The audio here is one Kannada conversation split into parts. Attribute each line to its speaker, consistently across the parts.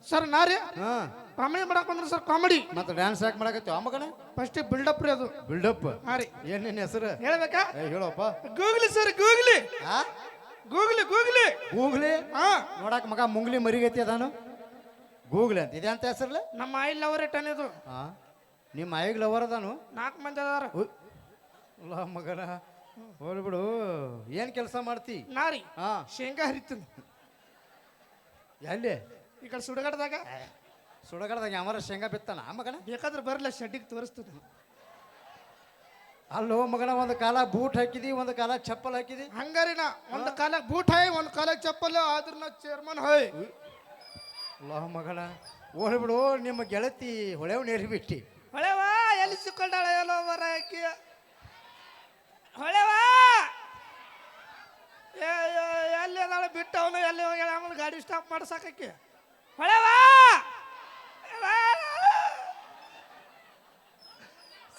Speaker 1: ಸರ್ ನಾರಿ
Speaker 2: ಹಾ
Speaker 1: ಕಾಮಿಡಿ ಮಾಡಕ್ ಬಂದ್ರಿ ಸರ್ ಕಾಮಿಡಿ.
Speaker 2: ಮತ್ತೆ ಡ್ಯಾನ್ಸ್ ಯಾಕೆ ಮಾಡಕತ್ತೀವ ಮಗನ?
Speaker 1: ಫಸ್ಟ್ ಬಿಲ್ಡಪ್ ರೀ ಅದು.
Speaker 2: ಬಿಲ್ಡಪ್
Speaker 1: ಹಾ ರೀ.
Speaker 2: ಏನ್ ನಿನ್ನ ಹೆಸರು
Speaker 1: ಹೇಳ್ಬೇಕಾ?
Speaker 2: ಹೇಳಪ್ಪ.
Speaker 1: ಗೂಗ್ಲಿ ಸರ್ ಗೂಗ್ಲಿ
Speaker 2: ಆ
Speaker 1: ಗೂಗ್ಲಿ ಗೂಗ್ಲಿ.
Speaker 2: ಗೂಗ್ಲಿ
Speaker 1: ಹಾ
Speaker 2: ನೋಡಕ್ ಮಗ ಮುಂಗ್ಲಿ ಮರಿಗೈತಿ ಅದಾನು ಗೂಗ್ಲಿ ಅಂತ ಇದೆ ಅಂತ ಹೆಸರ್ಲೆ.
Speaker 1: ನಮ್ಮ ಆಯಿಲ್ ಲವರ್ ಟನ್ ಇದು.
Speaker 2: ಹಾ ನಿಮ್ಮ ಆಯಿಗ್ ಲವರ್ ಅದಾನು?
Speaker 1: 4 ಮಂದಿ ಅದಾರ.
Speaker 2: ಅಲ್ಲ ಮಗನ ಹೋಲ್ ಬಿಡು. ಏನ್ ಕೆಲಸ ಮಾಡ್ತಿ?
Speaker 1: ನಾರಿ
Speaker 2: ಹಾ
Speaker 1: ಶೇಂಗಾ ಹರಿತೀನಿ.
Speaker 2: ಎಲ್ಲಿ?
Speaker 1: ಈ ಕಡೆ ಸುಡಗಡ್ದಾಗ
Speaker 2: ಸುಡಗಡದಾಗ ಯಾವಾರ ಶೇಂಗಾ ಬಿತ್ತಾನ ಮಗನ?
Speaker 1: ಬೇಕಾದ್ರೆ ಬರಲ್ಲ ಶೆಡ್ಡಿಗೆ ತೋರಿಸ್ತೀನಿ.
Speaker 2: ಅಲ್ಲೋ ಮಗನ ಒಂದು ಕಾಲ ಬೂಟ್ ಹಾಕಿದಿ, ಒಂದು ಕಾಲ ಚಪ್ಪಲ್ ಹಾಕಿದಿ.
Speaker 1: ಹಂಗಾರಿ ನಾ ಒಂದು ಕಾಲಕ್ಕೆ ಬೂಟ್ ಹಾಯ್ ಒಂದು ಕಾಲಕ್ಕೆ ಚಪ್ಪಲ್ ಆದ್ರ ನಾ ಚೇರ್ಮನ್ ಹಾಯ್.
Speaker 2: ಅಲ್ಲ ಮಗನ ಹೋಲ್ ಬಿಡು. ನಿಮ್ಮ ಗೆಳತಿ ಹೊಳೆವ್ ನೇರಿ ಬಿಟ್ಟಿ.
Speaker 1: ಹೊಳೆವಾ ಎಲ್ಲಿ ಸಿಕ್ಕೊಂಡಾಳ ಎಲ್ಲೋ ಬರ ಆಕಿ. ಹೊಳೆವಾ ಎಲ್ಲಿ ಅದಾಳ ಬಿಟ್ಟು ಅವನು ಎಲ್ಲಿ ಹೋಗ್ಯಾಳ ಆಮೇಲೆ ಗಾಡಿ ಸ್ಟಾಪ್ ಮಾಡ್ಸಾಕಿ. ಹೊಳೆವಾ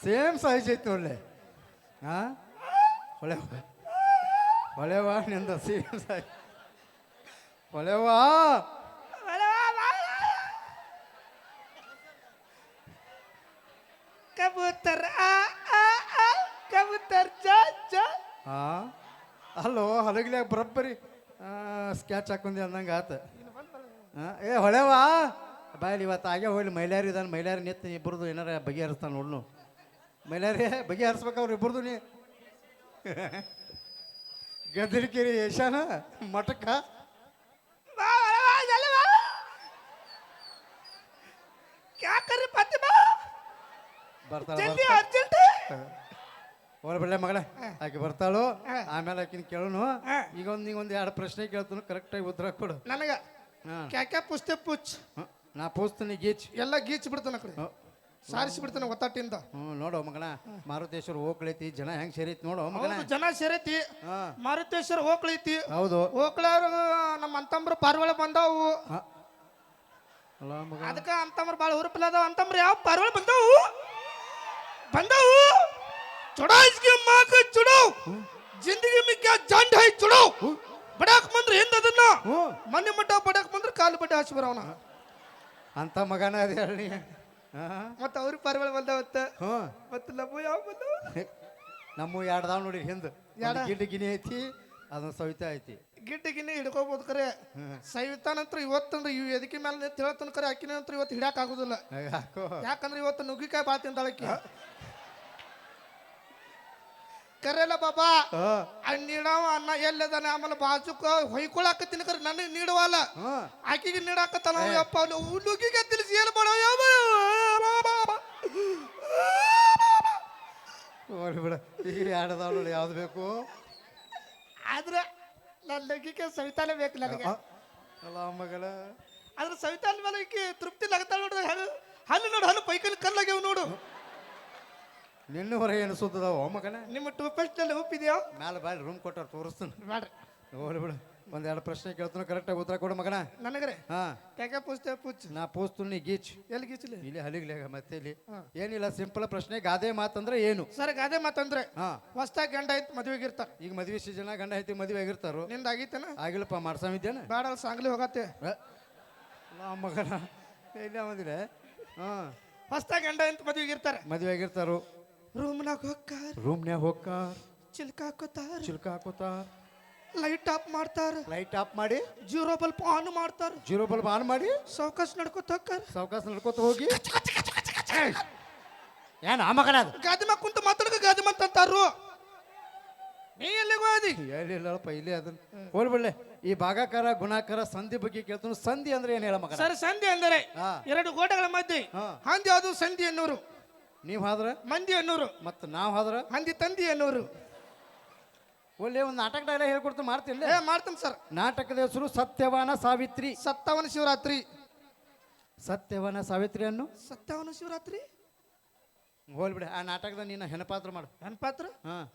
Speaker 2: ಸೇಮ್ ಸೈಜ್ ಐತಿ ಒಳ್ಳೆ. ಹಾ ಹೊಳೆವ ಹೊಳೆವ ನಿಂದ ಸೇಮ್ ಸೈಜ್. ಹೊಳೆವಾ
Speaker 1: ಕಬೂತರ್ ಕಬೂತರ್ ಜಾ ಜಾ.
Speaker 2: ಹಾ ಅಲ್ಲೋ ಹಲಗ್ಲ್ಯಾಗ ಬರಬ್ಬರಿ ಸ್ಕ್ಯಾಚ್ ಹಾಕೊಂಡಿ ಅಂದಂಗ ಆತ. ಏ ಹೊಳೆವಾ ಬಾಯಲ್ಲಿ ಇವತ್ತು ಆಗೇ ಹೋಗ್ಲಿ. ಮೈಲಾರಿ ಇದಾನ, ಮೈಲಾರಿ ನಿತ್ತು ಇಬ್ಬರದು ಏನಾರ ಬಗೆಹರಿಸ್ತಾನ ನೋಡ್ನು. ಮೈಲಾರಿ ಬಗೆಹರಿಸ್ಬೇಕು ಅವ್ರು ಇಬ್ಬರದು. ನೀ ಗದರಿಕೆರಿ ಯಶಾನ ಮಠಕ್ಕ ಬರ್ತಾಳ. ಹೋಲ್ ಬಿಡ್ಲೆ ಮಗಳ ಆಕೆ ಬರ್ತಾಳು. ಆಮೇಲೆ ಆಕಿನ ಕೇಳೋನು. ಈಗ ಒಂದು 2 ಪ್ರಶ್ನೆ ಕೇಳ್ತಾನು, ಕರೆಕ್ಟಾಗಿ ಉತ್ತರ ಕೊಡು
Speaker 1: ನನಗ. ಕ್ಯಾಕ್ಯಾ ಪುಸ್ತಕ ಪುಚ್
Speaker 2: ನಾ ಪೂಸ್ತೀನಿ ಗೀಚ್
Speaker 1: ಎಲ್ಲ ಗೀಚ್ ಬಿಡ್ತಾನ ಕಡೆ ಸಾರಿಸಿ ಬಿಡ್ತಾನೆ ಒತ್ತಾಟಿಂದ.
Speaker 2: ನೋಡು ಮಗನ ಮಾರುತೇಶ್ವರ ಹೋಗ್ಲೈತಿ, ಜನ ಹೆಂಗ್ ಸೇರೈತಿ ನೋಡು ಮಗನ.
Speaker 1: ಜನ ಸೇರೈತಿ. ಮಾರುತೇಶ್ವರ ಹೋಗ್ಲೈತಿ.
Speaker 2: ಹೌದು
Speaker 1: ಹೋಗ್ಲಾರ ನಮ್ಮ ಅಂತಂಬ್ರ ಪಾರ್ವಾಳ ಬಂದಾವು.
Speaker 2: ಮಗ
Speaker 1: ಅದಕ್ಕ ಅಂತಂಬ್ರ ಬಾಳ ಹುರುಪಿಲ್ಲ ಅದಾವ. ಅಂತಂಬ್ರ ಯಾವ ಪಾರ್ವಾಳ ಬಂದಾವು ಬಂದಾವು ಚುಡೋ ಇಸ್ಗೆ ಮಾಕ ಚುಡೋ ಜಿಂದಗಿ ಮಿ ಕ್ಯಾ ಜಾಂಡ್ ಹೈ ಚುಡೋ. ಬಡಾಕ್ ಬಂದ್ರೆ ಹಿಂದ ಅದನ್ನ ಮನೆ ಮಟ್ಟ ಬಡಾಕ್ ಬಂದ್ರೆ ಕಾಲು ಬಡ್ಡೆ ಹಾಸಿ ಬರವನ
Speaker 2: ಅಂತ ಮಗನ ಅದೇ ಹೇಳಿ.
Speaker 1: ಮತ್ತ ಅವ್ರಿಗೆ ಪಾರ್ವಾಳ ಬಂದಾವತ್ತ. ಮತ್ತ ಲಬ್ಬು ಯಾವ ಬಂದಾವ?
Speaker 2: ನಮ್ಮ 2 ದಾವ್ ನೋಡಿ ಹಿಂದ ಗಿಡ್ಡ ಗಿನಿ ಐತಿ, ಅದನ್ನ ಸವಿತಾ ಐತಿ.
Speaker 1: ಗಿಡ್ಡಿಗಿನಿ ಹಿಡ್ಕೋಬಹುದು ಕರೆ. ಸವಿತಾನಂತ್ರ ಇವತ್ತಂದ್ರೆ ಇವ್ ಎದಕ್ಕೆ ಮೇಲೆ ತಿಳತನ ಕರೆ. ಅಕ್ಕಿನ ನಂತರ ಇವತ್ತು ಹಿಡಾಕ್ ಆಗುದಿಲ್ಲ. ಯಾಕಂದ್ರೆ ಇವತ್ತು ನುಗ್ಗಿಕಾಯಿ ಬಾಳ ತಿಂದಾಳಕ್ಕಿ. ಕರೆಯಲ್ಲ ಬಾಬಾ ನೀಡವ ಅನ್ನ ಎಲ್ಲದಾನೆ. ಆಮೇಲೆ ಬಾಜುಕ ಹೊಯ್ಕೊಳಕತ್ತೀನಿ ಕರೆ ನನಗೆ ನೀಡುವಲ್ಲ, ಆಕಿಗೆ ನೀಡಾಕತ್ತಾನ. ಯಪ್ಪ ನುಗ್ಗಿಗೆ ತಿಳಿಸಿ ಏನು ಮಾಡೋ
Speaker 2: ಬಿಡ. ಈಗ 2 ದಾವ್ ನೋಡಿ ಯಾವ್ದು ಬೇಕು?
Speaker 1: ಆದ್ರೆ ನನ್ನ ನುಗ್ಗಿಗೆ ಸವಿತಾನೆ ಬೇಕು ನನಗೆ.
Speaker 2: ಅಲ್ಲ ಮಗಳ
Speaker 1: ಆದ್ರೆ ಸವಿತಾನ ಮೇಲೆ ಈಕಿ ತೃಪ್ತಿ ಲಗತಾಳ ನೋಡ್ರಿ. ಹಲ್ಲು ನೋಡು, ಹಲ್ಲು ಪೈಕಲ್ಲಿ ಕಲ್ಲಾಗ್ಯಾವ ನೋಡು.
Speaker 2: ನಿನ್ನ ಹೊರ ಏನು ಸುತ್ತದಾವ ಮಗನ?
Speaker 1: ನಿಮ್ಮ ಟೂತ್ ಪೇಸ್ಟ್ ನಲ್ಲಿ ಉಪ್ಪಿದೆಯಾ?
Speaker 2: ಮ್ಯಾಲ ಬಾಯ್ ರೂಮ್ ಕೊಟ್ಟಾರ ತೋರಿಸ್ತಾನೆ.
Speaker 1: ಬೇಡ್ರಿ
Speaker 2: ಹೋಗ್ಲಿ ಬಿಡು. 1-2 ಪ್ರಶ್ನೆ ಕೇಳ್ತಾನ, ಕರೆಕ್ಟಾಗಿ ಉತ್ತರ ಕೊಡು ಮಗನ.
Speaker 1: ನನಗ್ರೆ
Speaker 2: ಹಾ
Speaker 1: ಕ್ಯಾಕೆ ಪುಸ್ತಕ ಪುಚ್
Speaker 2: ನಾ ಪೂಸ್ತೀನಿ ಗೀಚ್.
Speaker 1: ಎಲ್ಲಿ ಗೀಚಲಿ?
Speaker 2: ಇಲ್ಲಿ ಹಲಿಗ್ಲೇಗ ಮತ್ತೆ ಇಲ್ಲಿ ಏನಿಲ್ಲ. ಸಿಂಪಲ್ ಪ್ರಶ್ನೆ. ಗಾದೆ ಮಾತಂದ್ರೆ ಏನು?
Speaker 1: ಸರ್ ಗಾದೆ ಮಾತಂದ್ರೆ
Speaker 2: ಹಾ
Speaker 1: ಹೊಸ್ತಾಗ ಗಂಡ ಐತ್ ಮದುವೆಗಿರ್ತಾರ.
Speaker 2: ಈಗ ಮದ್ವೆ ಸೀಸನ್ ಗಂಡ ಐತಿ ಮದುವೆ ಆಗಿರ್ತಾರು.
Speaker 1: ನಿಂದ ಆಗೈತೇನ?
Speaker 2: ಆಗಿಲ್ಲಪ್ಪ, ಮಾಡ್ಸಾಮಿದ್ದೇನೆ.
Speaker 1: ಬೇಡ ಸಾಂಗ್ಲಿ ಹೋಗತ್ತೆ
Speaker 2: ಮಗನ ಇಲ್ಲ ಬಂದಿಲ್ಲ. ಹಾ
Speaker 1: ಹೊಸ್ತಾಗ ಗಂಡ ಐತ್ ಮದುವೆಗಿರ್ತಾರ.
Speaker 2: ಮದುವೆ ಆಗಿರ್ತಾರು.
Speaker 1: ರೂಮ್ನಾಗ ಹೋಗ್ತಾರ,
Speaker 2: ರೂಮ್ನ್ಯಾಗ ಹೋಗ್ತಾರ,
Speaker 1: ಚಿಲ್ಕ ಹಾಕೋತಾರ,
Speaker 2: ಚಿಲ್ಕ ಹಾಕೋತಾರ,
Speaker 1: ಲೈಟ್ ಆಫ್ ಮಾಡ್ತಾರ,
Speaker 2: ಲೈಟ್ ಆಫ್ ಮಾಡಿ,
Speaker 1: 0 ಬಲ್ಬ್ ಆನ್ ಮಾಡ್ತಾರ,
Speaker 2: 0 ಬಲ್ಬ್ ಆನ್ ಮಾಡಿ,
Speaker 1: ಸಾವಕಾಶ ನಡ್ಕೋತ ಹೋಗ್ತಾರ.
Speaker 2: ಸಾವಕಾಶ ನಡ್ಕೋತ ಹೋಗಿ ಏನ್ ಆ ಮಗನ ಅದು
Speaker 1: ಗಾದಿ ಮಾ ಕುಂತ ಮಾತಾಡಕ ಗಾದಿ ಮಾತಂತಾರು. ನೀ ಎಲ್ಲಿಗೆ ಹೋದಿ?
Speaker 2: ಎಲ್ಲಿಲ್ಲಪ್ಪ ಇಲ್ಲಿ. ಅದನ್ನ ಹೋಲ್ಬಿಡ್ಲೆ. ಈ ಭಾಗಾಕಾರ ಗುಣಾಕಾರ ಸಂಧಿ ಬಗ್ಗೆ ಕೇಳ್ತಾನು. ಸಂಧಿ ಅಂದ್ರೆ ಏನ್ ಹೇಳ ಮಗ?
Speaker 1: ಸರ್ ಸಂಧಿ ಅಂದರೆ 2 ಗೋಡೆಗಳ ಮಧ್ಯೆ ಹಂದಿ. ಅದು ಸಂಧಿ ಎನ್ನುವರು.
Speaker 2: ನೀವ್ ಹಾದ್ರ
Speaker 1: ಮಂದಿ ಎನ್ನುವರು.
Speaker 2: ಮತ್ತ ನಾವ್ ಹಾದ್ರ
Speaker 1: ಹಂದಿ ತಂದಿ ಎನ್ನುವರು.
Speaker 2: ಒಳ್ಳೆ ಒಂದು ನಾಟಕ ಡೈಲಾಗ್ ಹೇಳ್ಕೊಡ್ತು ಮಾಡ್ತಿಲ್ಲ?
Speaker 1: ಮಾಡ್ತೀನಿ ಸರ್.
Speaker 2: ನಾಟಕದ ಹೆಸರು ಸತ್ಯವಾನ ಸಾವಿತ್ರಿ.
Speaker 1: ಸತ್ತವನ ಶಿವರಾತ್ರಿ.
Speaker 2: ಸತ್ಯವನ ಸಾವಿತ್ರಿ ಅನ್ನು
Speaker 1: ಸತ್ತವನ ಶಿವರಾತ್ರಿ
Speaker 2: ಹೋಲ್ಬಿಡ. ಆ ನಾಟಕದ ನೀನು ಹೆಣಪಾತ್ರ ಮಾಡು.
Speaker 1: ಹೆಣ್ಪಾತ್ರ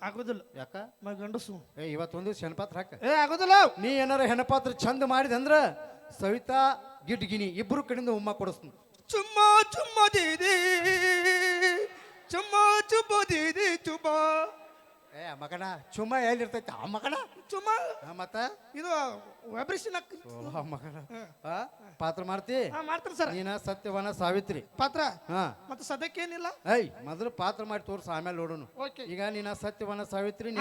Speaker 1: ಆಗುದಿಲ್ಲ.
Speaker 2: ಯಾಕ?
Speaker 1: ಗಂಡಸು
Speaker 2: ಇವತ್ತೊಂದು ಹೆಣಪಾತ್ರ ಹಾಕ.
Speaker 1: ಆಗುದಿಲ್ಲ.
Speaker 2: ನೀ ಏನಾರ ಹೆಣಪಾತ್ರ ಚಂದ ಮಾಡಿದ ಅಂದ್ರ ಸವಿತಾ ಗಿಡ್ಗಿನಿ ಇಬ್ರು ಕಡೆಯಿಂದ ಉಮ್ಮ ಕೊಡಿಸ್ತೀನಿ.
Speaker 1: ಚುಮ್ಮ ಚುಮ್ಮ ದೀದಿ ಚುಮ್ಮ ಚುಮ್ಮ ದೀದಿ ಚುಮ್ಮ
Speaker 2: ಏ ಮಗನ ಚುಮ್ಮ ಎಲ್ಲಿರ್ತೈತಿ ಆ ಮಗನ
Speaker 1: ಚುಮ್ಮ
Speaker 2: ಮತ್ತ
Speaker 1: ಇದು ವೈಬ್ರೇಷನ್
Speaker 2: ಓ ಮಗನ ಆ, ಪಾತ್ರ ಮಾಡ್ತಿ
Speaker 1: ಮಾಡ್ತೀನಿ ಸರ್.
Speaker 2: ನೀನ ಸತ್ಯವನ ಸಾವಿತ್ರಿ
Speaker 1: ಪಾತ್ರ
Speaker 2: ಹಾ
Speaker 1: ಮತ್ತೆ ಸದ್ಯಕ್ಕೆ ಏನಿಲ್ಲ.
Speaker 2: ಐ ಮೊದಲು ಪಾತ್ರ ಮಾಡಿ ತೋರ್ಸ ಆಮೇಲೆ ನೋಡೋನು.
Speaker 1: ಓಕೆ.
Speaker 2: ಈಗ ನೀನ ಸತ್ಯವನ ಸಾವಿತ್ರಿ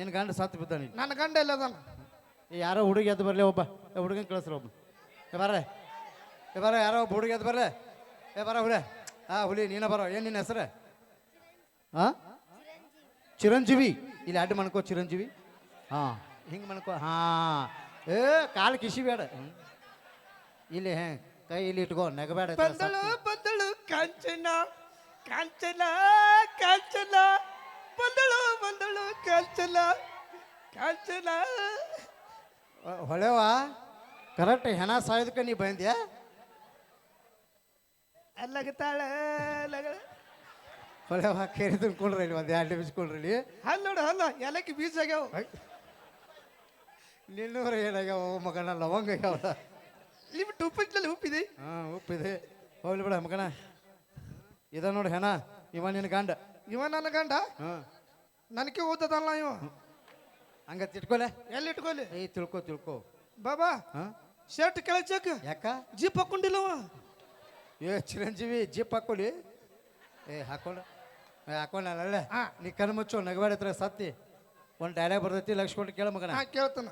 Speaker 2: ನಿನ್ ಗಂಡ ಸತ್ತು ಬಿದ್ದ ನೀನು.
Speaker 1: ನನ್ನ ಗಂಡ ಇಲ್ಲ ಅದಾನ.
Speaker 2: ಯಾರೋ ಹುಡುಗಿ ಎದ್ದು ಬರ್ಲಿ ಒಬ್ಬ ಹುಡುಗನ್ ಕಳಿಸ್ರ ಒಬ್ಬ ಬರ್ರೆ ಬರ ಯಾರೋ ಒಬ್ಬ ಹುಡುಗಿ ಎದ್ದು ಬರ್ಲೆ ಬರ ಹುಲಿ ಹುಲಿ ನೀನ ಬರೋ ಏನು ನಿನ್ನ ಹೆಸರು ಹಾ ಚಿರಂಜೀವಿ ಇಲ್ಲಿ ಅಡ್ಡ ಮಣ್ಕೋ ಚಿರಂಜೀವಿ ಹಾ ಹಿಂಗೆ ಮಣ್ಕೋ ಹಾ ಏ ಕಾಲು ಕಿಸಿ ಬೇಡ ಇಲ್ಲಿ ಕೈ ಇಲ್ಲಿ ಇಟ್ಕೋ ನಗಬೇಡ
Speaker 1: ಬಂದಳು ಬಂದಳು ಕಾಂಚನ ಕಾಂಚನ ಕಾಂಚನ ಬಂದಳು ಬಂದಳು ಕಾಂಚನ ಕಾಂಚನ.
Speaker 2: ಹೊಳೆವ ಕರೆಕ್ಟ್ ಹೆಣ ಸಾಯೋದಕ್ಕೆ ನೀ ಬಂದ್ಯಾ
Speaker 1: ಅಲ್ಲಗತಾಳ
Speaker 2: ಹೊಳೆವ ಕೇರಿ ತುಂಬ್ಕೊಂಡ್ರಿ ಇಲ್ಲಿ ಒಂದು 2 ನಿಮಿಷ ಕೊಡ್ರಿ
Speaker 1: ಹಲ್ ನೋಡು ಹಲ್ಲ ಎಲ್ಲಕ್ಕೆ ಬೀಜ ಆಗ್ಯಾವ.
Speaker 2: ನಿನ್ನೂರ ಏನಾಗ್ಯಾವ ಮಗನ ಲವಂಗ ಆಗ್ಯಾವ
Speaker 1: ಲಿಮಿಟ್ ಉಪ್ಪಿಟ್ಲಲ್ಲಿ ಉಪ್ಪಿದೆ.
Speaker 2: ಹಾಂ ಉಪ್ಪಿದೆ ಹೋಗ್ಲಿ ಬಿಡ ಮಗನ ಇದ ನೋಡಿ ಹೆಣ ಇವ ನಿನ್ನ ಗಂಡ
Speaker 1: ಇವ ನನ್ನ ಗಂಡ
Speaker 2: ಹಾಂ
Speaker 1: ನನಗೆ ಓದದಲ್ಲ ಇವ.
Speaker 2: ಹಂಗ ತಿಳ್ಕೊಲೆ
Speaker 1: ಎಲ್ಲಿ ಇಟ್ಕೊಲಿ
Speaker 2: ಏಯ್ ತಿಳ್ಕೊ
Speaker 1: ಬಾಬಾ
Speaker 2: ಹಾಂ
Speaker 1: ಶರ್ಟ್ ಕೆಳಚಕ್
Speaker 2: ಯಾಕ
Speaker 1: ಜೀಪ್ ಹಾಕೊಂಡಿಲ್ಲವ.
Speaker 2: ಏ ಚಿರಂಜೀವಿ ಜಿಪ್ ಹಾಕೊಳ್ಳಿ ಹಾಕೊಂಡಲ್ಲ
Speaker 1: ಹಾ.
Speaker 2: ನೀ ಕಣ್ಣು ಮುಚ್ಚು ನಗಬೇಡ ಹತ್ರ ಸತ್ತಿ ಒಂದು ಡೈಲಾಗ್ ಬರ್ತೈತಿ ಲಕ್ಷ ಕೊಟ್ಟು ಕೇಳ ಮಗನ
Speaker 1: ಕೇಳ್ತಾನ.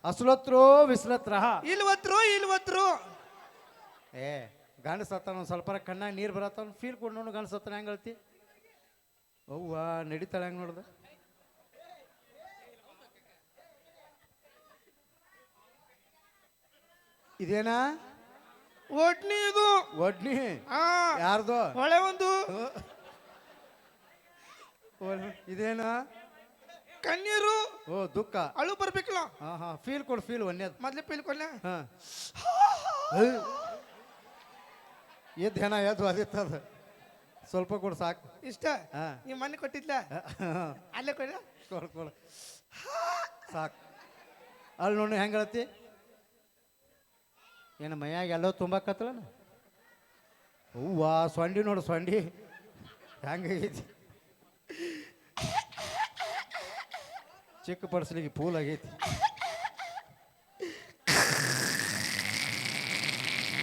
Speaker 2: ಅಸಲತ್ರೋ ವಿಸ್ಲತ್ರ
Speaker 1: ಇಲ್ವತ್ರು
Speaker 2: ಏ ಗಂಡ ಸತ್ತಾನ ಒಂದು ಸ್ವಲ್ಪ ಕಣ್ಣಾಗ ನೀರು ಬರತ್ತ ಫೀಲ್ ಕೊಡು ನೋಡು ಗಂಡ ಸತ್ತಾನ ಹೆಂಗೆ ಹೇಳ್ತಿ ಅವ್ವ ನಡೀತಾಳೆ ಹೆಂಗೆ ನೋಡ್ದ ಇದೇನಾ
Speaker 1: ಒಡ್ನಿ ಇದು
Speaker 2: ಒಡ್ನಿ
Speaker 1: ಹಾ
Speaker 2: ಯಾರ್ದು
Speaker 1: ಹೊಳೆ ಒಂದು
Speaker 2: ಇದೇನಾ
Speaker 1: ಕಣ್ಣೀರು
Speaker 2: ಓ ದುಃಖ
Speaker 1: ಅಳು ಬರ್ಬೇಕಲ್ಲ.
Speaker 2: ಹಾ ಹಾ ಫೀಲ್ ಕೊಡು ಫೀಲ್ ಒಂದೇದು
Speaker 1: ಮೊದ್ಲೇ ಪೀಲ್ಕೊಲ್ಲ.
Speaker 2: ಹಾ ಎದ್ದು ಹೆಣ ಎದ್ದು ಅದಿತ್ತದ ಸ್ವಲ್ಪ ಕೊಡು ಸಾಕು
Speaker 1: ಇಷ್ಟ
Speaker 2: ಹಾ
Speaker 1: ಈ ಮನೆ ಕೊಟ್ಟಿದ್ಲ ಅಲ್ಲೇ ಕೊಡ
Speaker 2: ಕೊಡು ಸಾಕು ಅಲ್ಲಿ ನೋಡಿ ಹೆಂಗೆ ಹೇಳ್ತಿ ಏನು ಮೈಯಾಗ ಎಲ್ಲೋ ತುಂಬಾಕತ್ತಲ್ಲ ಹೂವ ಸೊಂಡಿ ನೋಡು ಸೊಂಡಿ ಹೆಂಗೈತಿ ಚಿಕ್ಕ ಪಡಿಸ್ಲಿಕ್ಕೆ ಪೂಲ್ ಆಗೈತಿ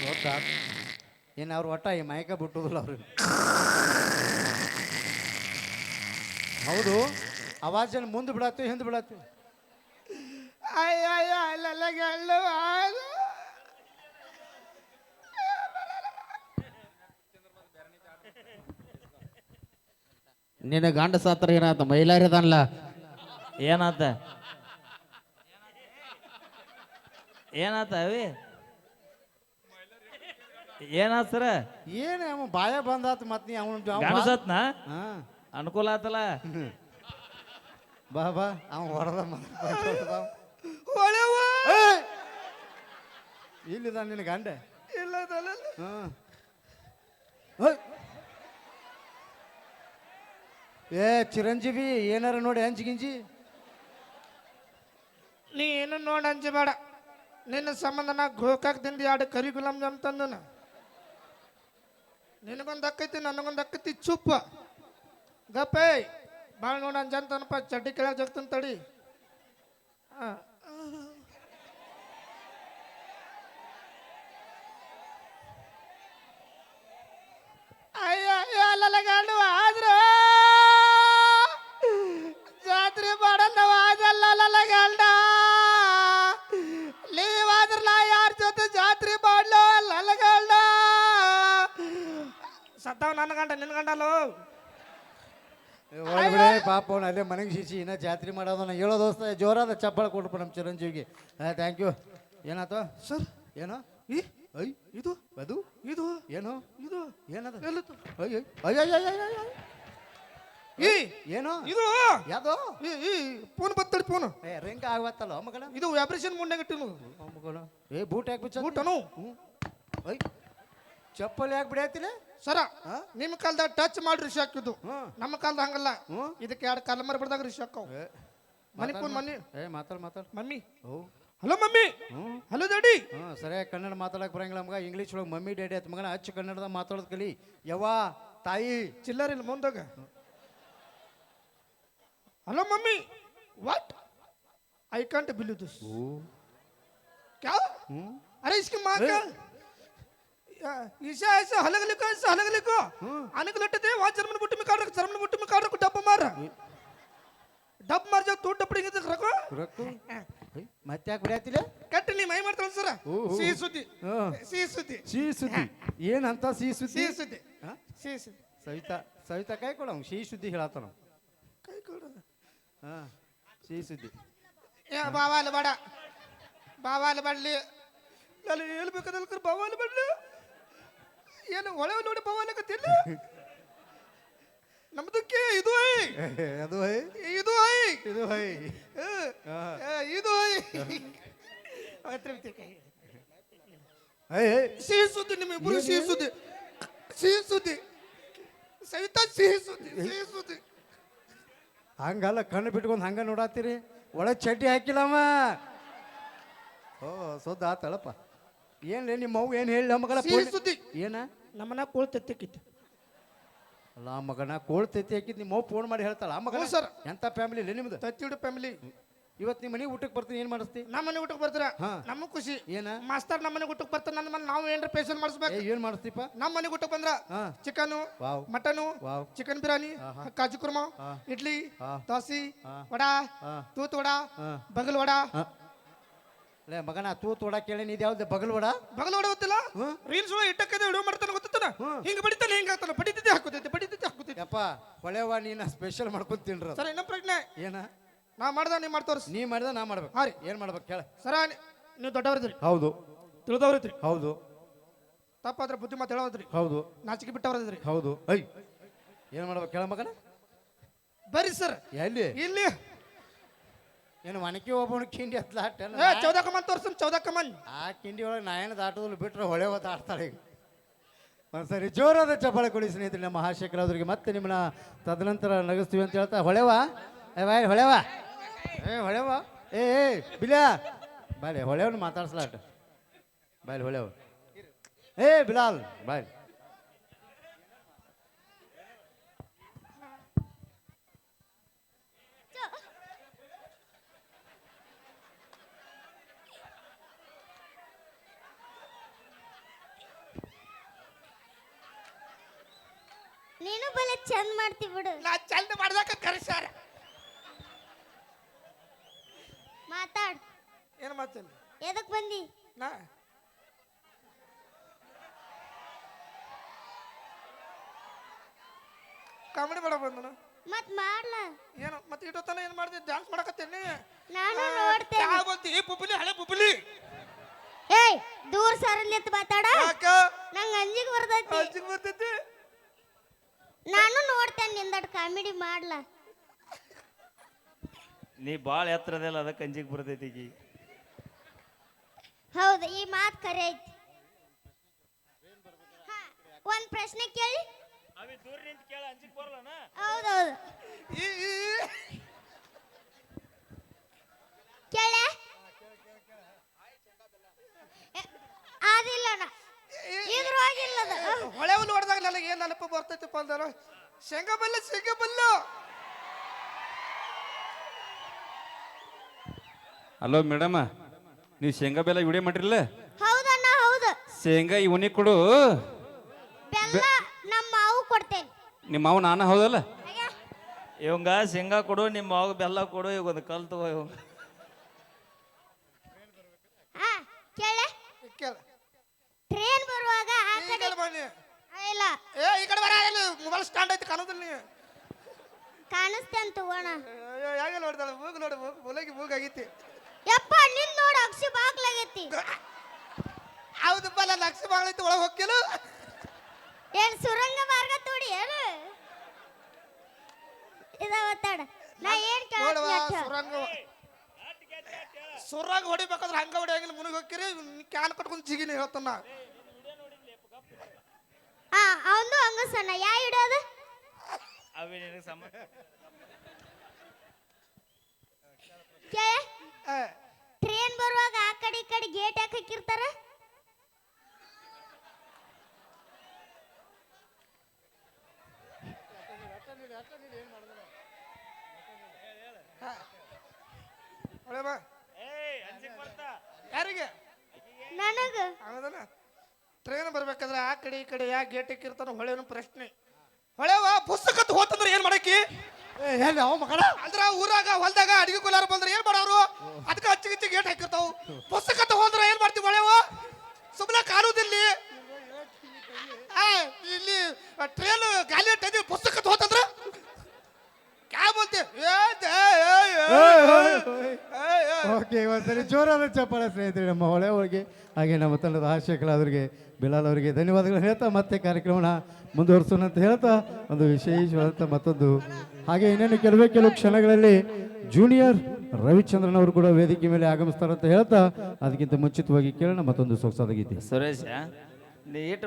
Speaker 2: ಗೊತ್ತಾ ಏನು ಅವ್ರು ಒಟ್ಟ ಈ ಮೈಕ ಬಿಟ್ಟುದಿಲ್ಲ ಅವ್ರಿಗೆ ಹೌದು ಅವಾಜನ್ನು ಮುಂದೆ ಬಿಡತ್ತು ಹಿಂದೆ ಬಿಡತ್ತು
Speaker 1: ಅಯ್ಯ ಅಲ್ಲೆಲ್ಲ ಗಳ್ಳು
Speaker 3: ನಿನ್ನ ಗಂಡ ಸಾತ್ರ ಏನಾತ ಮೈಲಾರಿ ಅದನ್ಲ ಏನಾತ ಏನಾತ ಅವಿ ಏನಾತ ಸರ
Speaker 2: ಏನು ಅವ ಬಾಯ ಬಂದಾತ ಮತ್ತೆ ನೀ
Speaker 3: ಗಂಡ ಸತ್ನ
Speaker 2: ಹಾಂ
Speaker 3: ಅನುಕೂಲ ಆತಲ್ಲ
Speaker 2: ಬಾ ಬಾ ಅವ ಹೊಡೆದ
Speaker 1: ಹೊಳೆವ
Speaker 2: ಇಲ್ಲಿದ ನಿನ್ನ ಗಂಡ
Speaker 1: ಇಲ್ಲದಲ್ಲ
Speaker 2: ಹಾಂ ಏ ಚಿರಂಜೀವಿ ಏನಾರ ನೋಡಿ ಅಂಜಿಗಿಂಜಿ
Speaker 1: ನೀ ಏನು ನೋಡಿ ಅಂಜಬೇಡ. ನಿನ್ನ ಸಂಬಂಧ ನಾ ಗೋಕಾಕ್ದಿಂದ 2 ಕರಿ ಗುಲಾಬ್ ಜಾಮ್ ತಂದನ. ನಿನಗೊಂದು ಅಕ್ಕೈತಿ ನನಗೊಂದು ಅಕ್ಕೈತಿ ಚುಪ್ಪ ಗಪ್ಪೇ ಭಾಳ ನೋಡಿ ಅಂಜಂತನಪ್ಪ ಚಡ್ಡಿ ಕೆಳಗೆ ಜಗ್ತನ್ ತಡಿ. ಅಯ್ಯ ಅಯ್ಯ ಅಲ್ಲಲ್ಲ ಗಂಡು ಆದ್ರು ಜಾತ್ರೆ ಮಾಡಲ್ಲವ ಅದಲ್ಲ ಗಂಡ ನೀವಾದ್ರಲ್ಲ ಯಾರ ಜೊತೆ ಜಾತ್ರೆ ಮಾಡ್ಲೋ ಅಲ್ಲ ಗಂಡ ಸತ್ತಾವ ನನ್ನ ಗಂಡ ನಿನ್ನ ಗಂಡಲ್ಲೋ
Speaker 2: ಒಳಗಡೆ ಪಾಪ ಅವನು ಅಲ್ಲೇ ಮನೆಗೆ ಶಿಶಿ ಇನ್ನ ಜಾತ್ರೆ ಮಾಡೋದನ್ನ ಹೇಳೋ ದೋಸ್ತ ಜೋರಾದ ಚಪ್ಪಳ ಕೊಡ್ಬಿಡ ನಮ್ಮ ಚಿರಂಜೀವಿಗೆ ಥ್ಯಾಂಕ್ ಯು ಏನಾಯ್ತು
Speaker 1: ಸರ್
Speaker 2: ಏನೋ
Speaker 1: ಈ
Speaker 2: ಐ
Speaker 1: ಇದು
Speaker 2: ಅದು
Speaker 1: ಇದು
Speaker 2: ಏನು
Speaker 1: ಇದು
Speaker 2: ಏನದ
Speaker 1: ಎಲ್ಲತ್ತು
Speaker 2: ಅಯ್ಯ ಅಯ್ಯ
Speaker 1: ಈ
Speaker 2: ಏನು
Speaker 1: ಇದು
Speaker 2: ಯಾವ್ದು
Speaker 1: ಈ ಫೋನ್ ಬತ್ತಡಿ ಫೋನ್
Speaker 2: ಏ ರಿಂಗ್ ಆಗತ್ತಲ್ಲ ಮಗನ
Speaker 1: ಇದು ವ್ಯಾಬ್ರೇಷನ್ ಮುಂಡಾಗಿಟ್ಟಿನು
Speaker 2: ಮಗನ ಏ ಬೂಟ್ ಯಾಕೆ ಬಿಚ್ಚ
Speaker 1: ಬೂಟನು
Speaker 2: ಐ ಚಪ್ಪಲ್ ಯಾಕೆ ಬಿಡಾತಿಲ್ಲ
Speaker 1: ಸರ ನಿಮ್ಮ ಕಾಲದಾಗ ಟಚ್ ಮಾಡಿ ರಿಷಿ ಹಾಕಿದ್ದು
Speaker 2: ಹ್ಞೂ
Speaker 1: ನಮ್ಮ ಕಾಲದ ಹಂಗಲ್ಲ
Speaker 2: ಹ್ಞೂ
Speaker 1: ಇದಕ್ಕೆ 2 ಕಾಲ ಮರ ಬಿಡ್ದಾಗ ರಿಷಿ ಹಾಕವು ಮನಿ ಫೋನ್ ಮನಿ
Speaker 2: ಏ ಮಾತಾಡ್
Speaker 1: ಮಮ್ಮಿ
Speaker 2: ಓ
Speaker 1: ಹಲೋ ಮಮ್ಮಿ
Speaker 2: ಹ್ಞೂ
Speaker 1: ಹಲೋ ಡ್ಯಾಡಿ
Speaker 2: ಹ್ಞೂ ಸರಿಯಾಗಿ ಕನ್ನಡ ಮಾತಾಡಕ್ಕೆ ಬರಂಗಿಲ್ಲ ಮಗ ಇಂಗ್ಲೀಷ್ ಒಳಗೆ ಮಮ್ಮಿ ಡ್ಯಾಡಿ ಆಯ್ತು ಮಗನ ಅಚ್ಚು ಕನ್ನಡದಾಗ ಮಾತಾಡೋದು ಕಲಿ ಯವ್ವ ತಾಯಿ
Speaker 1: ಚಿಲ್ಲರ್ ಇಲ್ಲ ಮುಂದಾಗ hello mummy what I can't believe this क्या अरे इसकी माँ क्या ईशा ऐसे हलग लिखो आने को लट्टे थे वहाँ जर्मन बुट्टी में काट रखो डब्बा मार जाओ तू डपड़ी रखो
Speaker 2: ರೊಕ್ಕ ಮತ್ತೆ ಯಾಕೆ ಬಿಡತ್ತಿಲ್ಲ
Speaker 1: ಕಟ್ಟಿ ನೀ ಮೈ ಮಾಡ್ತಾಳ ಸರ ಸಿಹಿ ಸುದ್ದಿ
Speaker 2: ಸಿಹಿ ಸುದ್ದಿ ಏನಂತ ಸಿಹಿ ಸುದ್ದಿ
Speaker 1: ಸಿಹಿ ಸುದ್ದಿ ಸಿಹಿ ಸುದ್ದಿ
Speaker 2: ಸವಿತಾ ಕೈ ಕೊಡ ಸಿಹಿ ಸುದ್ದಿ ಹೇಳತ್ತಾನ
Speaker 1: ಕೈ ಕೊಡು
Speaker 2: ಹಾ ಸಿಹಿ ಸುದ್ದಿ
Speaker 1: ಏ ಬಾವಾಲ ಬಡ್ಲಿ ನಾನು ಹೇಳ್ಬೇಕಾದ್ರೆ ಬಾವಾಲ ಬಡ್ಲಿ ಏನು ಒಳಗೆ ನೋಡಿ ಬಾವಾಲಕತ್ತಿಲ್ಲ ನಮ್ದಕ್ಕೆ ಇದು
Speaker 2: ಅದು
Speaker 1: ಇದು
Speaker 2: ಇದು
Speaker 1: ಇದು ಸಿಹಿ ಸುದ್ದಿ ನಿಮ್ಮಿಬ್ಬರು ಸಿಹಿ ಸುದ್ದಿ ಸವಿತಾ ಸಿಹಿ ಸುದ್ದಿ
Speaker 2: ಹಂಗಲ್ಲ ಕಣ್ಣು ಬಿಟ್ಕೊಂಡು ಹಂಗ ನೋಡತ್ತೀರಿ ಒಳಗೆ ಚಡ್ಡಿ ಹಾಕಿಲ್ಲಮ್ಮ ಓ ಸೋದ ಆತಳಪ್ಪ ಏನ್ರಿ ನಿಮ್ಮ ಮಗು ಏನು ಹೇಳಿ ಮಗಳ
Speaker 1: ಸಿಹಿ ಸುದ್ದಿ
Speaker 2: ಏನ
Speaker 1: ನಮ್ಮನ್ನ ಕೋಳ್ತೆತ್ತಿಕ್ಕಿತ್ತು
Speaker 2: ಅಲ್ಲ ಮಗನ ಕೋಳ್ ತೆತ್ತಿ ಹಾಕಿದ್ ನಿಮ್ಮ ಫೋನ್ ಮಾಡಿ ಹೇಳ್ತಾಳ ಆ ಮಗನ
Speaker 1: ಸರ್
Speaker 2: ಎಂತ ಫ್ಯಾಮಿಲಿ ಇಲ್ಲ ನಿಮ್ದು
Speaker 1: ತತ್ತಿಡು ಫ್ಯಾಮಿಲಿ
Speaker 2: ಇವತ್ತು ನಿಮ್ಮ ಮನೆಗೆ ಊಟಕ್ಕೆ ಬರ್ತೀನಿ ಏನ್ ಮಾಡಿಸ್ತಿ
Speaker 1: ನಮ್ಮ ಮನೆ ಊಟಕ್ಕೆ ಬರ್ತೀರ
Speaker 2: ಹಾ.
Speaker 1: ನಮಗ್ ಖುಷಿ
Speaker 2: ಏನ
Speaker 1: ಮಾಸ್ತರ್ ನಮ್ಮ ಮನೆ ಊಟಕ್ಕೆ ಬರ್ತಾರ ನನ್ನ ಮನೆ ನಾವು ಏನ್ರ ಪೇಷನ್ ಮಾಡಿಸ್ಬೇಕು
Speaker 2: ಏನ್ ಮಾಡಿಸ್ತೀಪ
Speaker 1: ನಮ್ಮ ಮನೆ ಊಟಕ್ಕೆ ಬಂದ್ರ
Speaker 2: ಹಾ.
Speaker 1: Chicken
Speaker 2: wow
Speaker 1: mutton
Speaker 2: wow
Speaker 1: chicken biryani ಕಾಜು ಕುರ್ಮಾ
Speaker 2: ಹಾ.
Speaker 1: ಇಡ್ಲಿ
Speaker 2: ಹಾ.
Speaker 1: ದೋಸೆ
Speaker 2: ಹಾ.
Speaker 1: ವಡಾ
Speaker 2: ಹಾ.
Speaker 1: ತೂತ್ ವಡಾ
Speaker 2: ಹಾ.
Speaker 1: ಬಗಲ್ ವಡಾ
Speaker 2: ಲೇ ಮಗನ ತೂ ತೋಡ ಕೇಳಿ ಇದು ಯಾವ್ದು ಬಗಲ್ ವಡ
Speaker 1: ಬಗಲ್ ವಡ ಗೊತ್ತಿಲ್ಲ
Speaker 2: ಹ್ಮ್.
Speaker 1: ರೀಲ್ಸ್ ಒಳಗೆ ಇಟ್ಟಕ್ಕೆ ವಿಡಿಯೋ ಮಾಡ್ತಾನೆ ಗೊತ್ತಾನ
Speaker 2: ಹ್ಮ್.
Speaker 1: ಹಿಂಗ ಬಡಿತಾನೆ ಹಿಂಗ ಆಗ್ತಾನೆ ಬಡಿತಿದ್ದೆ ಹಾಕುತ್ತೈತೆ
Speaker 2: ಯಪ್ಪ ಹೊಳೆವ ನೀನ ಸ್ಪೆಷಲ್ ಮಾಡ್ಕೊಂಡ್ ತಿನ್ರ
Speaker 1: ಸರ್ ಇನ್ನೊಂದು ಪ್ರಶ್ನೆ
Speaker 2: ಏನ
Speaker 1: ನಾ ಮಾಡ್ದ ನೀ ಮಾಡಿ ತೋರಿಸ್
Speaker 2: ನೀ ಮಾಡಿದ ನಾ ಮಾಡ್ಬೇಕು
Speaker 1: ಹಾ ರೀ.
Speaker 2: ಏನ್ ಮಾಡ್ಬೇಕು ಕೇಳ
Speaker 1: ಸರ ನೀವು ದೊಡ್ಡವ್ರದ್ರಿ
Speaker 2: ಹೌದು
Speaker 1: ತಿಳಿದವ್ರದ್ರಿ
Speaker 2: ಹೌದು
Speaker 1: ತಪ್ಪಾದ್ರೆ ಬುದ್ಧಿ ಮಾತು ಹೇಳೋದ್ರಿ
Speaker 2: ಹೌದು
Speaker 1: ನಾಚಿಕೆ ಬಿಟ್ಟವ್ರದ್ರಿ
Speaker 2: ಹೌದು ಐ ಏನ್ ಮಾಡ್ಬೇಕು ಕೇಳ ಮಗನ
Speaker 1: ಬರ್ರಿ ಸರ್
Speaker 2: ಎಲ್ಲಿ
Speaker 1: ಇಲ್ಲಿ
Speaker 2: ಏನು ಒಣಕಿ ಒಬ್ಬನ ಕಿಂಡಿ ಹತ್ಲಾಟ
Speaker 1: ಚೌದಾ ಕಮನ್ ತೋರ್ಸಮ್ ಚೌದಾ ಕಮನ್
Speaker 2: ಆ ಕಿಂಡಿ ಒಳಗೆ ನಾ ಏನು ದಾಟೋದಿಲ್ಲ ಬಿಟ್ರೆ ಹೊಳೆ ಹೊತ್ತ ಆಡ್ತಾಳೆ ಈಗ ಒಂದ್ಸರಿ ಜೋರಾದ ಚಪ್ಪಾಳೆ ಕೊಡಿ ಸ್ನೇಹಿತರೆ ನಮ್ಮ ಮಹಾಶೇಖರವ್ರಿಗೆ ಮತ್ತೆ ನಿಮ್ಮನ್ನ ತದನಂತರ ನಗಿಸ್ತೀವಿ ಅಂತ ಹೇಳ್ತಾ ಹೊಳೆವ ಏ ಬಾಯ್ ಹೊಳೆವ ಏ ಬಿಲ್ಯಾ ಬಾಯ್ ಹೊಳೆವನ್ನ ಮಾತಾಡ್ಸಲಾಟ ಬಾಯ್ ಹೊಳೆವ ಏ ಬಿಲಾಲ್ ಬಾಯ್
Speaker 4: ನೀನು ಬಲೆ ಚಂದ ಮಾಡ್ತಿ ಬಿಡು
Speaker 1: ನಾ ಚಂದ ಮಾಡ್ದಾಕ ಕರೆಸಾರ
Speaker 4: ಮಾತಾಡ್
Speaker 1: ಏನು ಮಾಡ್ತೇನೆ
Speaker 4: ಎದಕ್ ಬಂದಿ
Speaker 1: ನಾ ಕಾಮಿಡಿ ಮಾಡಕ್ ಬಂದನು
Speaker 4: ಮತ್ ಮಾಡ್ಲ
Speaker 1: ಏನು ಮತ್ತೆ ಇಟ್ಟೋತನ ಏನು ಮಾಡ್ದೆ ಡ್ಯಾನ್ಸ್ ಮಾಡಕತ್ತೇನೆ
Speaker 4: ನಾನು ನೋಡ್ತೇನೆ
Speaker 1: ಯಾವ ಬಂತಿ ಈ ಪುಪ್ಪಲಿ ಹಳೆ ಪುಪ್ಪಲಿ
Speaker 4: ಏಯ್ ದೂರ ಸರಲಿತ್ ಮಾತಾಡ
Speaker 1: ಯಾಕ
Speaker 4: ನಂಗ ಅಂಜಿಗೆ ಬರ್ತೈತಿ
Speaker 1: ಅಂಜಿಗೆ ಬರ್ತೈತಿ
Speaker 4: ನಾನು ನೋಡ್ತೇನೆ ನಿಂದಡ್ ಕಾಮಿಡಿ ಮಾಡ್ಲ
Speaker 5: ನೀ ಭಾಳ ಎತ್ತರದಲ್ಲ ಅದಕ್ಕೆ ಅಂಜಿಗೆ ಬರ್ತೈತಿ ಈಕಿ.
Speaker 4: ಹೌದು ಈ ಮಾತ್ ಖರೆ ಐತಿ ಹಾ, ಒಂದ್ ಪ್ರಶ್ನೆ ಕೇಳಿ ಹೌದೌದು ಕೇಳೆ ಅದಿಲ್ಲ ಇದ್ರೊಳಗಿಲ್ಲದ
Speaker 1: ಹೊಳೆ ಹುಲ್ಲು ಹೊಡೆದಾಗ ನನಗೆ ಏನು ನೆನಪು ಬರ್ತೈತಪ್ಪ ಅಂದಾರ ಶೇಂಗಾ
Speaker 5: ಹಲೋ ಮೇಡಮ ನೀವು ಶೇಂಗಾ ಬೆಲ್ಲ ವಿಡಿಯೋ ಮಾಡಿರಲ್ಲ
Speaker 4: ಹೌದಣ್ಣ ಹೌದು
Speaker 5: ಶೇಂಗಾ ಇವನಿಗೆ ಕೊಡು
Speaker 4: ಬೆಲ್ಲ ನಮ್ಮ ಮಾವು ಕೊಡ್ತೇನೆ
Speaker 5: ನಿಮ್ಮ ಮಾವು ನಾನು ಹೌದಲ್ಲ
Speaker 4: ಹೇಗೆ?
Speaker 5: ಇವಂಗ ಶೇಂಗಾ ಕೊಡು ನಿಮ್ಮ ಮಾವು ಬೆಲ್ಲ ಕೊಡು ಈಗ ಒಂದು ಕಲ್ ತಗೋ ಇವಂಗ
Speaker 4: ಹಾ ಕೇಳೆ
Speaker 1: ಕೇಳ
Speaker 4: ಟ್ರೈನ್ ಬರುವಾಗ ಆ
Speaker 1: ಈ
Speaker 4: ಕಡೆ
Speaker 1: ಕಡೆ ಬನ್ನಿ
Speaker 4: ಇಲ್ಲ
Speaker 1: ಈ ಕಡೆ ಬರ ಮೊಬೈಲ್ ಸ್ಟ್ಯಾಂಡ್ ಐತಿ ಕಾಣೋದಿಲ್ಲ ನೀ
Speaker 4: ಕಾಣಿಸ್ತೇನೆ ತಗೋಣ
Speaker 1: ಯಾಕೆ ನೋಡ್ತಾಳೆ ಮೂಗು ನೋಡಿ ಮೂಗಾಗೈತಿ
Speaker 4: ಯಪ್ಪ ನಿನ್ ನೋಡ ಅಕ್ಷಿ ಬಾಗ್ಲಾಗೈತಿ
Speaker 1: ಹೌದಪ್ಪ ನಾನು ಲಕ್ಷ ಬಾಳೈತಿ ಒಳಗೆ ಹೋಗ್ಕಿಲ್ಲ
Speaker 4: ಏನ್ ಸುರಂಗ ಮಾರ್ಗ ತೋಡಿ ಏನು ಇದಾವ ತಡ ನಾ ಏನ್
Speaker 1: ನೋಡುವ
Speaker 4: ಕೇಳ್ತೀನಿ
Speaker 1: ಸುರಾಗ ಹೊಡಿಬೇಕಾದ್ರೆ ಹಂಗ ಹೊಡಿಯಂಗಿಲ್ಲ ಮುನಿಗೆ ಹೋಗ್ಕಿರಿ ಕ್ಯಾನ್ ಕಟ್ಕೊಂಡು ಜಿಗಿನಿ ಹೇಳ್ತಾನ
Speaker 4: ಹಾ ಅವಂದು ಹಂಗ ಸಣ್ಣ ಯಾ ಇಡೋದು ಕೇಳ ಟ್ರೈನ್ ಬರುವಾಗ ಆ ಕಡೆ ಈ ಕಡೆ ಗೇಟ್ ಯಾಕೆ ಹಾಕಿರ್ತಾರ
Speaker 1: ಹೊಳೆ ಬಾ ಯಾರಿಗೆ
Speaker 4: ನನಗ
Speaker 1: ಹೌದಲ್ಲ ಟ್ರೈನ್ ಬರ್ಬೇಕಾದ್ರೆ ಆ ಕಡೆ ಈ ಕಡೆ ಯಾ ಗೇಟ್ ಇಕ್ಕಿರ್ತಾನ ಹೊಳೆನ ಪ್ರಶ್ನೆ ಹೊಳೆವ ಪುಸ್ತಕತ್ ಹೋತಂದ್ರೆ ಏನ್ ಮಾಡಕ್ಕಿ
Speaker 2: ಏ ಹೇಳಿ ಅವ ಮಗಳ
Speaker 1: ಅಂದ್ರ ಊರಾಗ ಹೊಲ್ದಾಗ ಅಡಿಗೆ ಕೊಲಾರ ಬಂದ್ರೆ ಏನ್ ಮಾಡೋರು ಅದಕ್ಕೆ ಹಚ್ಚಿ ಗಿಚ್ಚಿ ಗೇಟ್ ಹಾಕಿರ್ತಾವ ಪುಸ್ತಕತ್ ಹೋದ್ರೆ ಏನ್ ಮಾಡ್ತೀವಿ ಹೊಳೆವ ಸುಮ್ಮನೆ ಕಾಣುದಿಲ್ಲಿ ಇಲ್ಲಿ ಟ್ರೈನ್ ಗಾಲಿ ಟೈದಿ ಪುಸ್ತಕತ್ ಹೋತಂದ್ರ ಕ್ಯಾ ಬೋಲ್ತಿ
Speaker 2: ಓಕೆ ಒಂದ್ಸರಿ ಜೋರಾದ ಚಪ್ಪಾಳೆ ಸ್ನೇಹಿತರೆ ನಮ್ಮ ಹೊಳೆ ಒಳಗೆ ಹಾಗೆ ನಮ್ಮ ತಂಡದ ಹಾಸ್ಯ ಕಲಾವಿದರಿಗೆ ಬಿಲಾಲ್ ಅವರಿಗೆ ಧನ್ಯವಾದಗಳು ಹೇಳ್ತಾ ಮತ್ತೆ ಕಾರ್ಯಕ್ರಮನ ಮುಂದುವರಿಸೋಣ ಅಂತ ಹೇಳ್ತಾ ಒಂದು ವಿಶೇಷವಾದಂಥ ಮತ್ತೊಂದು ಹಾಗೆ ಇನ್ನೇನು ಕೆಲವು ಕ್ಷಣಗಳಲ್ಲಿ ಜೂನಿಯರ್ ರವಿಚಂದ್ರನ್ ಅವರು ಕೂಡ ವೇದಿಕೆ ಮೇಲೆ ಆಗಮಿಸ್ತಾರೆ ಅಂತ ಹೇಳ್ತಾ ಅದಕ್ಕಿಂತ ಮುಂಚಿತವಾಗಿ ಕೇಳೋಣ ಮತ್ತೊಂದು ಸೊಗಸಾದ ಗೀತೆ
Speaker 5: ಸುರೇಶ ನೀ